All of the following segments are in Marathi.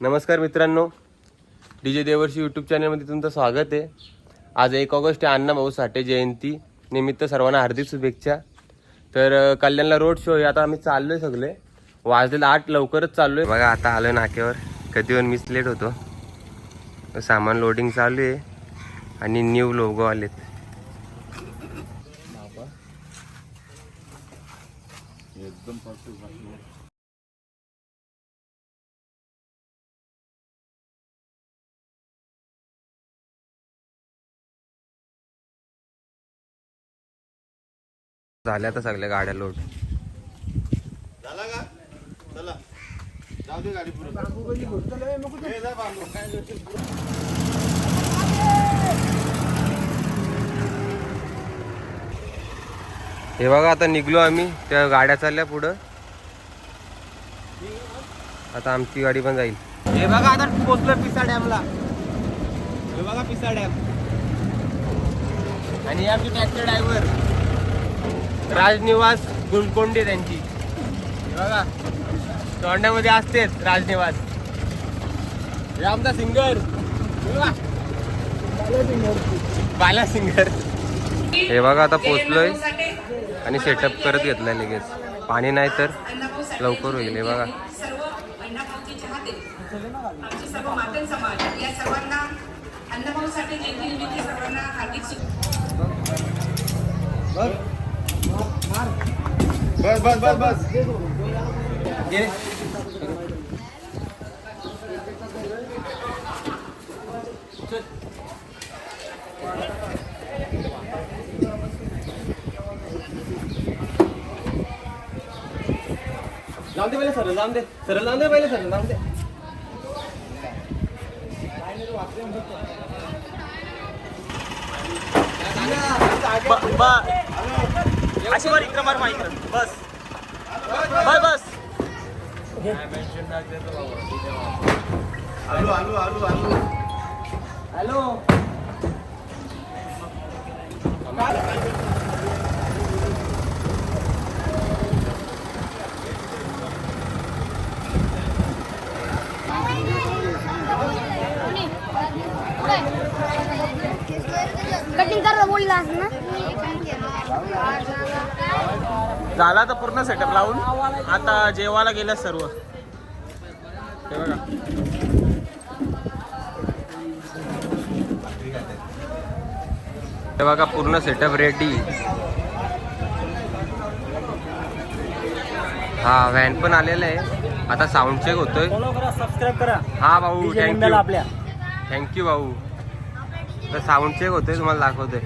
नमस्कार मित्रांनो, DJ देवर्षी यूट्यूब चॅनलमध्ये तुमचं स्वागत आहे। आज 1 ऑगस्ट आहे, अण्णाभाऊ साठे जयंती निमित्त सर्वांना हार्दिक शुभेच्छा। तर कल्याणला रोड शो आहे। आता आम्ही चाललोय, सगळे वाजलेलं 8, लवकरच चाललोय बघा। आता आलो नाक्यावर, कधी पण मिस लेट होतो। सामान लोडिंग चालू आहे आणि न्यू लोगो आलेत। एकदम झाल्या तर सगळ्या गाड्या लोड झाला का? चला जाऊ दे गाडी पुढे। हे बघा, आता निघलो आम्ही, त्या गाड्या चालल्या पुढं। आता आमची गाडी पण जाईल। हे बघा, आता पोहोचलो पिसा डॅमला। हे बघा पिसा डॅम, आणि आमची टॅक्सी ड्रायव्हर राजनिवास गुलकोंडे त्यांची। हे बघा, तोंडामध्ये असतेच राजनिवास। हे आमचा सिंगर बाला सिंगर। हे बघा, आता पोचलोय आणि सेटअप करत घेतलाय लगेच। पाणी नाही तर लवकर होईल। हे बघा, सर्व मातन समाज या सर्वांना अण्णाभाऊ साठे जयंतीनिमित्त सर्वांना हार्दिक बस बस बस बस ये। जाऊन दे पहिले, सरळ जाऊन दे, सरळ जाऊन दे पहिले, सरळ जाऊन दे। अशी वर इकडं मार, इकडं बस बस बस। आलू आलू आलू आलू हॅलो, कटिंग कर बोललास ना। झाला तर पूर्ण सेटअप लावून आता जेवायला गेल्या सर्व। हे बघा, हे बघा, पूर्ण सेटअप रेडी। हा, व्हॅन पण आलेला आहे। आता साऊंड चेक होतोय। फॉलो करा, सबस्क्राईब करा। हा भाऊ, थँक्यू आपल्या थँक्यू भाऊ। तर साऊंड चेक होतोय, तुम्हाला दाखवतोय।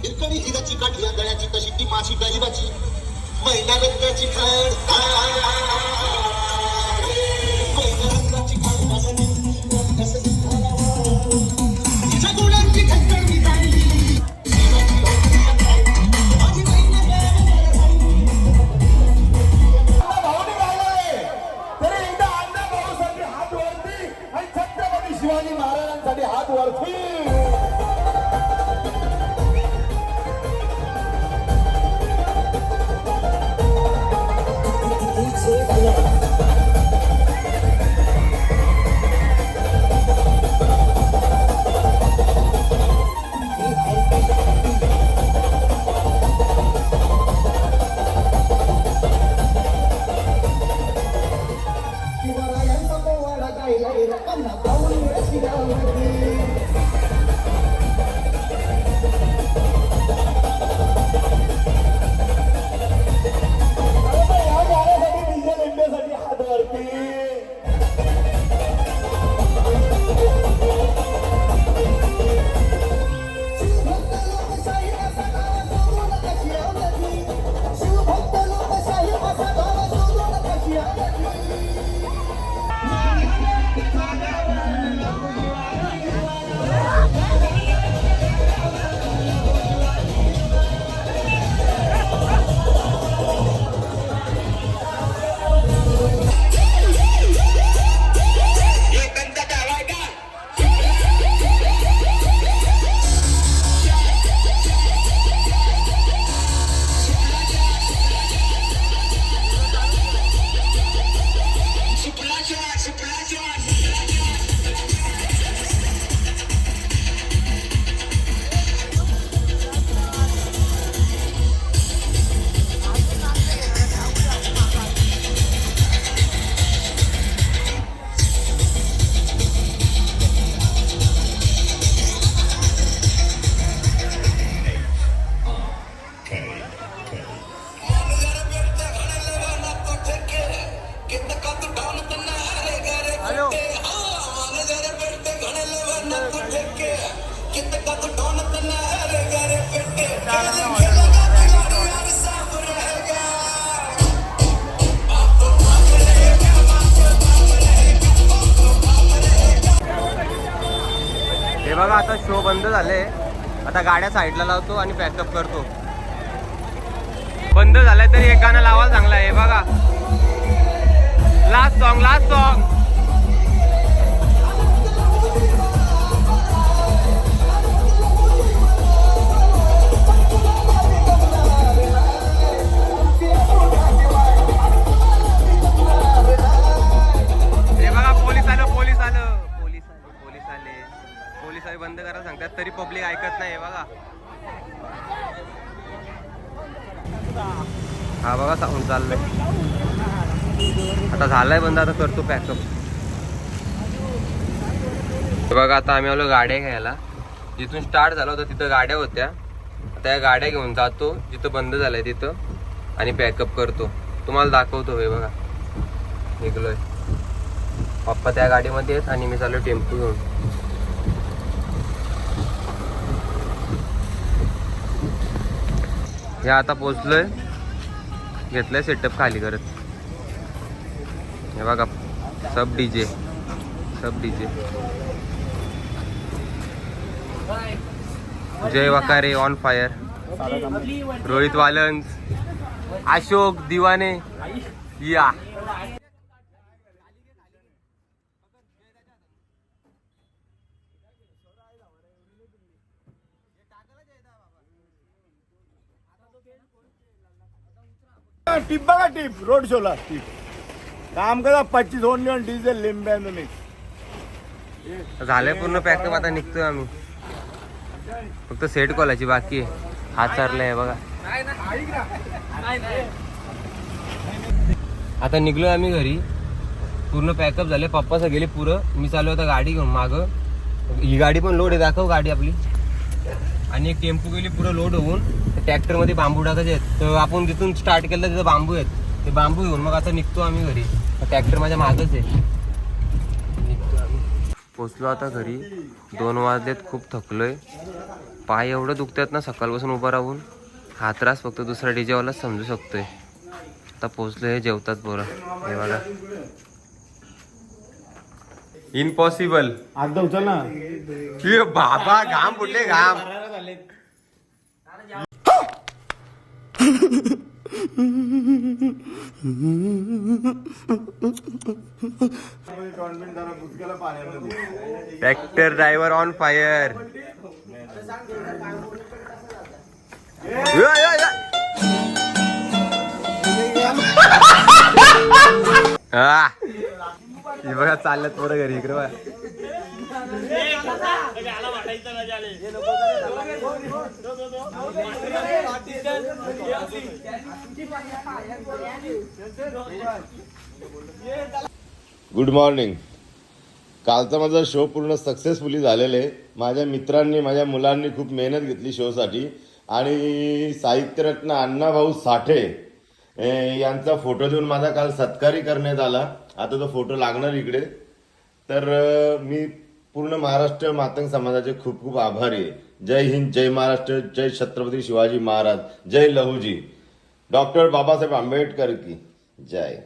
हिरकणी हिराची काठी गळ्याची तशी ती माशी गरीबाची महिना रंगाची खाड महिना रंगाची खाड तिच्या गुणांची ठक्कर मी जाणली शिवाजी महाराजांसाठी हात वरती हे बघा आता शो बंद झाले आता गाड्या साईडला लावतो आणि पॅकअप करतो. बंद झालाय तरी एक गाणं लावायला चांगला आहे बघा. लास्ट सॉन्ग हे बघा. पोलीस आले बंद करायला सांगतात तरी पब्लिक ऐकत नाही बघा. हा बघा साऊंड चाललंय. आता झालाय बंद. आता करतो पॅकअप. बघा आता आम्ही आलो गाड्या घ्यायला. जिथून स्टार्ट झालं होतं तिथं गाड्या होत्या. आता या गाड्या घेऊन जातो जिथं बंद झालंय तिथं आणि पॅकअप करतो. तुम्हाला दाखवतो. हे बघा निघलोय. पप्पा त्या गाडीमध्ये आहेत आणि मी चालू टेम्पो घेऊन. हे आता पोचलोय. घेतलंय सेटअप खाली करत. हे बघा सब DJ. Jay Wakare on fire. Rohit वालन्स, अशोक दिवाने या. टिप बघा. टिप रोड शोला टिप काम करा. 25 ओनली ऑन डिझेल लिंब्यान मिक्स. झालंय पूर्ण पॅकअप. आता निघतोय आम्ही. फक्त सेट कॉलाची बाकी आहे. हात चारलाय बघा. आता निघलोय आम्ही घरी. पूर्ण पॅकअप झाले. पप्पा गेले पुरं. मी चालू होता गाडी घेऊन मागं. ही गाडी पण लोड आहे. दाखव गाडी आपली. आणि एक टेम्पो गेली पुरं लोड होऊन. ट्रॅक्टर मध्ये बांबू टाकायचे आहेत. तर आपण जिथून स्टार्ट केलं तिथं बांबू आहेत. ते बांबू घेऊन मग आता निघतो आम्ही घरी. ट्रॅक्टर माझ्या मागच आहे. निघतो आम्ही. पोचलो आता घरी. 2 वाजलेत. खूप थकलोय. पाय एवढं दुखतात ना सकाळपासून उभं राहून. हा त्रास फक्त दुसरा डीजेवालाच समजू शकतोय. आता पोचलोय. जेवतात पोरं. हे बघा. इम्पॉसिबल. आता उचल ना. बाबा घाम फुटले घाम. Tractor driver on fire. हा हे बघा चालल्यात पोरं घरी. इकडे बघा. Good morning. कालचा माझा शो पूर्ण सक्सेसफुली झालेला आहे. माझ्या मित्रांनी माझ्या मुलांनी खूप मेहनत घेतली शोसाठी. आणि साहित्यरत्न अण्णाभाऊ साठे यांचा फोटो देऊन माझा काल सत्कारही करण्यात आला. आता तो फोटो लागणार इकडे. तर मी पूर्ण महाराष्ट्र मातंग समाजाचे खूप खूप आभारी आहे. जय हिंद, जय महाराष्ट्र, जय छत्रपती शिवाजी महाराज, जय लहूजी. डॉक्टर बाबासाहेब आंबेडकर की जय.